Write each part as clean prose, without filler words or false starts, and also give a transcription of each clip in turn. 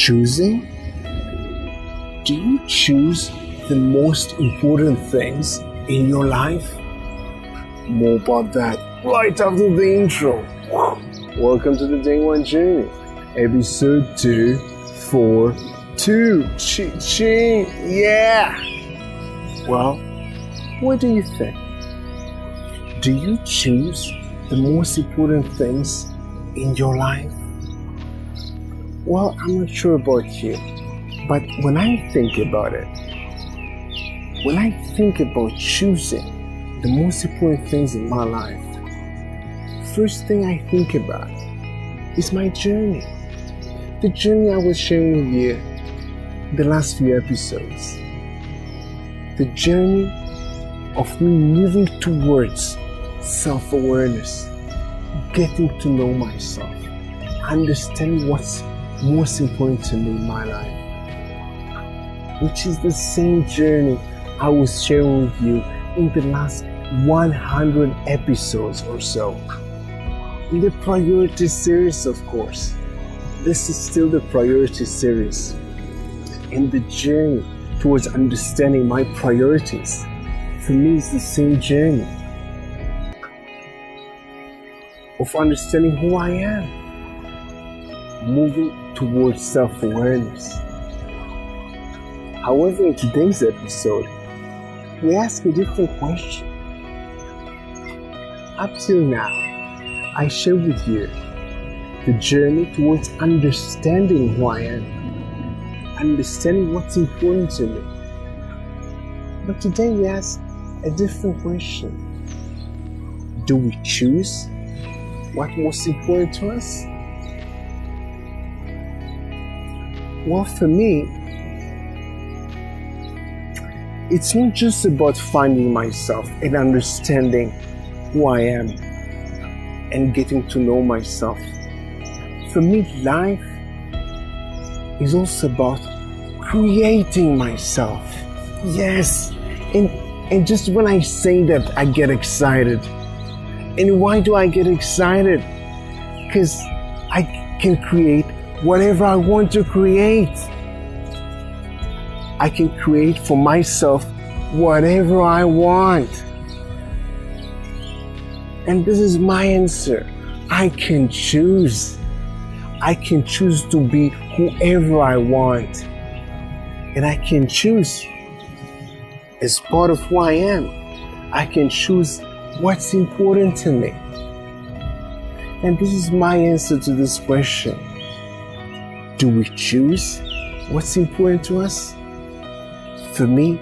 Choosing? Do you choose the most important things in your life? More about that right after the intro. Welcome to the Day One Journey, episode 242. Ching, yeah! Well, what do you think? Do you choose the most important things in your life? Well, I'm not sure about you, but when I think about it, when I think about choosing the most important things in my life, first thing I think about is my journey. The journey I was sharing with you the last few episodes. The journey of me moving towards self-awareness, getting to know myself, understanding what's most important to me in my life, which is the same journey I was sharing with you in the last 100 episodes or so. In the priority series, of course. This is still the priority series. In the journey towards understanding my priorities, for me it's the same journey of understanding who I am, moving towards self-awareness. However, in today's episode, we ask a different question. Up till now, I shared with you the journey towards understanding who I am, understanding what's important to me. But today we ask a different question. Do we choose what's most important to us? Well, for me, it's not just about finding myself and understanding who I am and getting to know myself. For me, life is also about creating myself. Yes, and just when I say that, I get excited. And why do I get excited? Because I can create whatever I want to create. I can create for myself whatever I want. And this is my answer. I can choose. I can choose to be whoever I want. And I can choose as part of who I am. I can choose what's important to me. And this is my answer to this question. Do we choose what's important to us? For me,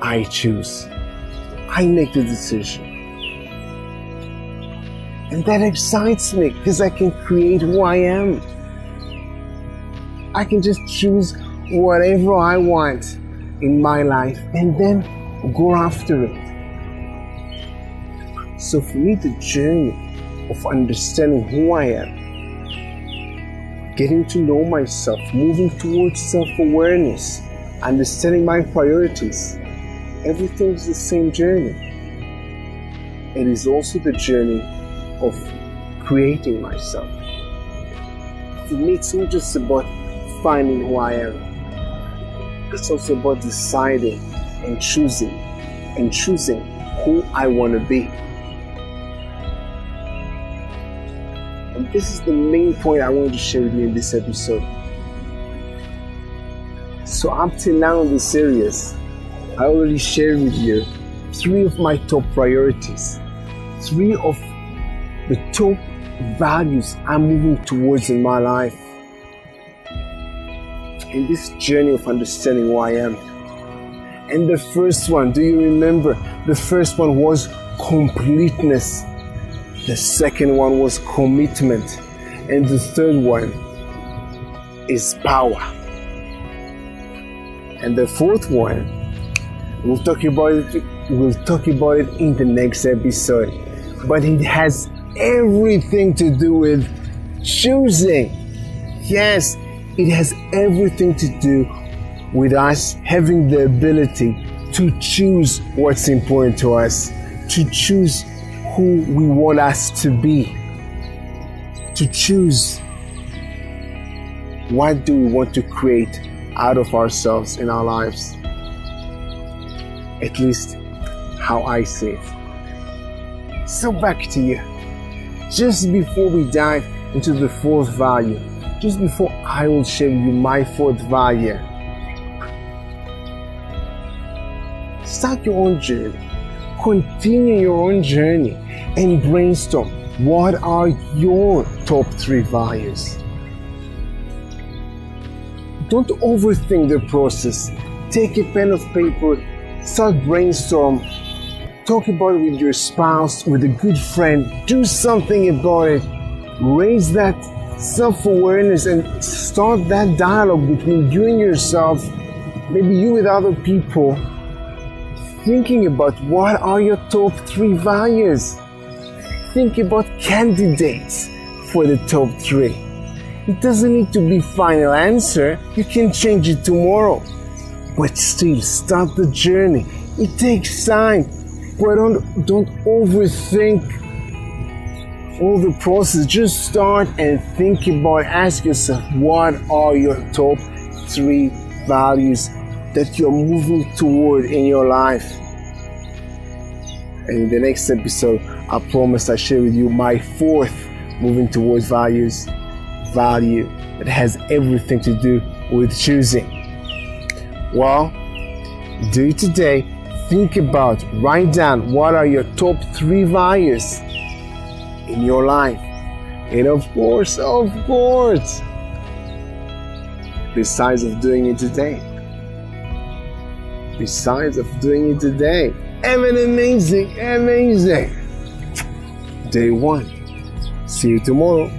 I choose. I make the decision. And that excites me because I can create who I am. I can just choose whatever I want in my life and then go after it. So for me, the journey of understanding who I am, getting to know myself, moving towards self-awareness, understanding my priorities, everything is the same journey. It is also the journey of creating myself. For me, it's not just about finding who I am. It's also about deciding and choosing who I want to be. And this is the main point I want to share with you in this episode. So up till now in this series, I already shared with you 3 of my top priorities, 3 of the top values I'm moving towards in my life. In this journey of understanding who I am. And the first one, do you remember? The first one was completeness. The second one was commitment. And the third one is power. And the fourth one, we'll talk about it in the next episode. But it has everything to do with choosing. Yes, it has everything to do with us having the ability to choose what's important to us, to choose who we want us to be, to choose What do we want to create out of ourselves in our lives? At least how I see it. So back to you. Just before we dive into the fourth value, just before I will share with you my fourth value, start your own journey. Continue your own journey and brainstorm. What are your top 3 values? Don't overthink the process. Take a pen of paper, start brainstorm. Talk about it with your spouse, with a good friend. Do something about it. Raise that self-awareness and start that dialogue between you and yourself, maybe you with other people, thinking about what are your top 3 values. Think about candidates for the top 3. It doesn't need to be final answer. You can change it tomorrow. But still, start the journey. It takes time. But don't overthink all the process. Just start and think about, ask yourself, what are your top 3 values that you're moving toward in your life? And in the next episode, I promise I share with you my 4th moving towards value that has everything to do with choosing. Well, do it today. Think about, write down what are your top 3 values in your life. And of course, besides of doing it today, have an amazing day 1. See you tomorrow.